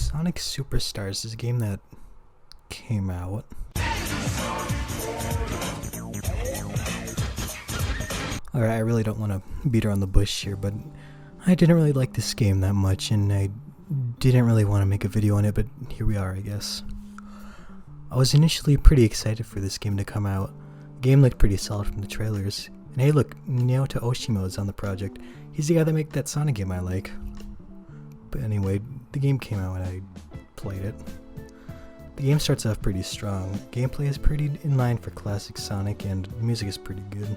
Sonic Superstars is a game that came out. Alright, I really don't want to beat around the bush here, but I didn't really like this game that much, and I didn't really want to make a video on it, but here we are, I guess. I was initially pretty excited for this game to come out. The game looked pretty solid from the trailers. And hey look, Naoto Oshima is on the project. He's the guy that made that Sonic game I like. But anyway, the game came out and I played it. The game starts off pretty strong. Gameplay is pretty in line for classic Sonic, and the music is pretty good.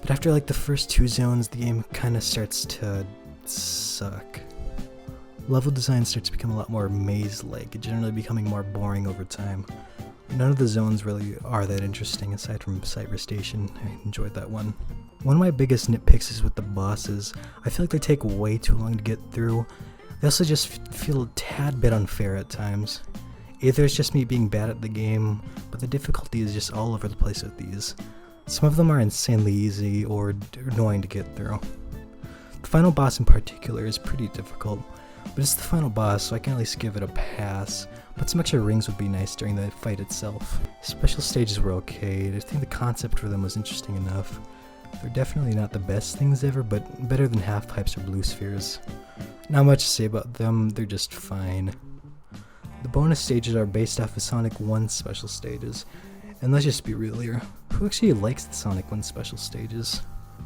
But after like the first two zones, the game kinda starts to suck. Level design starts to become a lot more maze-like, generally becoming more boring over time. None of the zones really are that interesting aside from Cyber Station. I enjoyed that one. One of my biggest nitpicks is with the bosses. I feel like they take way too long to get through. They also just feel a tad bit unfair at times. Either it's just me being bad at the game, but the difficulty is just all over the place with these. Some of them are insanely easy or annoying to get through. The final boss in particular is pretty difficult, but it's the final boss, so I can at least give it a pass. But some extra rings would be nice during the fight itself. Special stages were okay. I think the concept for them was interesting enough. They're definitely not the best things ever, but better than half pipes or blue spheres. Not much to say about them, they're just fine. The bonus stages are based off of Sonic 1 special stages. And let's just be real here, who actually likes the Sonic 1 special stages?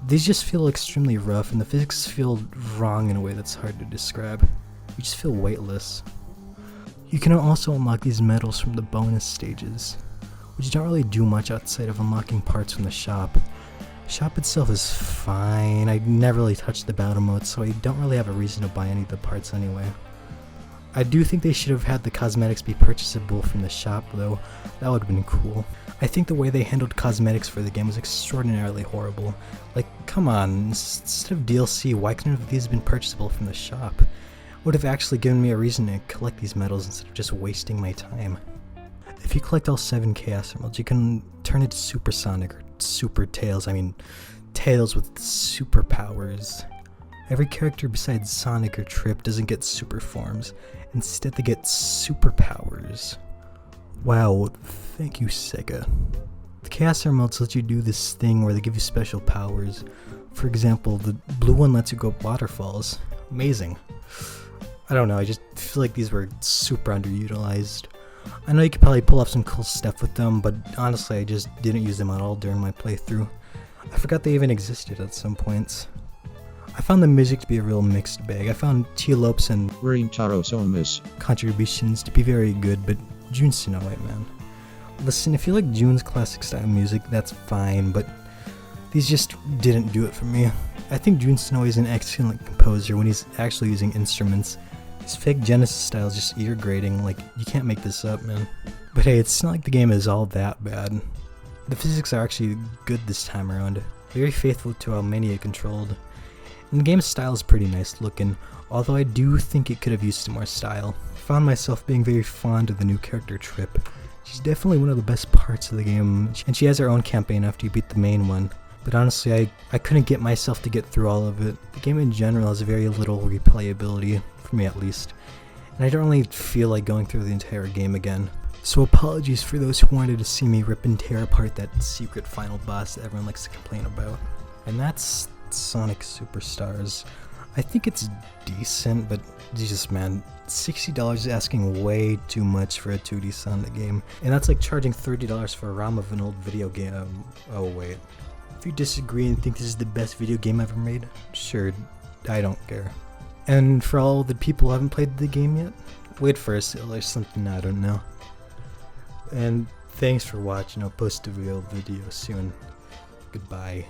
These just feel extremely rough, and the physics feel wrong in a way that's hard to describe. You just feel weightless. You can also unlock these medals from the bonus stages, which don't really do much outside of unlocking parts from the shop. The shop itself is fine. I never really touched the battle mode, so I don't really have a reason to buy any of the parts anyway. I do think they should have had the cosmetics be purchasable from the shop though. That would have been cool. I think the way they handled cosmetics for the game was extraordinarily horrible. Like, come on, instead of DLC, why couldn't these have been purchasable from the shop? Would have actually given me a reason to collect these medals instead of just wasting my time. If you collect all 7 Chaos Emeralds, you can turn into Super Sonic or Super Tails. I mean, Tails with superpowers. Every character besides Sonic or Trip doesn't get super forms. Instead, they get superpowers. Wow, thank you, Sega. The Chaos Emeralds let you do this thing where they give you special powers. For example, the blue one lets you go up waterfalls. Amazing. I don't know, I just feel like these were super underutilized. I know you could probably pull off some cool stuff with them, but honestly I just didn't use them at all during my playthrough. I forgot they even existed at some points. I found the music to be a real mixed bag. I found T-Lopes and Songe's contributions to be very good, but June's Snow White, man. Listen, if you like June's classic style music, that's fine, but these just didn't do it for me. I think June Snow is an excellent composer when he's actually using instruments. His fake Genesis style is just ear grating, like, you can't make this up, man. But hey, it's not like the game is all that bad. The physics are actually good this time around, very faithful to how Mania controlled. And the game's style is pretty nice looking, although I do think it could have used some more style. I found myself being very fond of the new character Trip. She's definitely one of the best parts of the game, and she has her own campaign after you beat the main one. But honestly, I couldn't get myself to get through all of it. The game in general has very little replayability, for me at least, and I don't really feel like going through the entire game again. So apologies for those who wanted to see me rip and tear apart that secret final boss that everyone likes to complain about. And that's Sonic Superstars. I think it's decent, but Jesus man, $60 is asking way too much for a 2D Sonic game. And that's like charging $30 for a ROM of an old video game. Oh wait. If you disagree and think this is the best video game ever made, sure, I don't care. And for all the people who haven't played the game yet, wait for a sale or something, I don't know. And thanks for watching, I'll post a real video soon. Goodbye.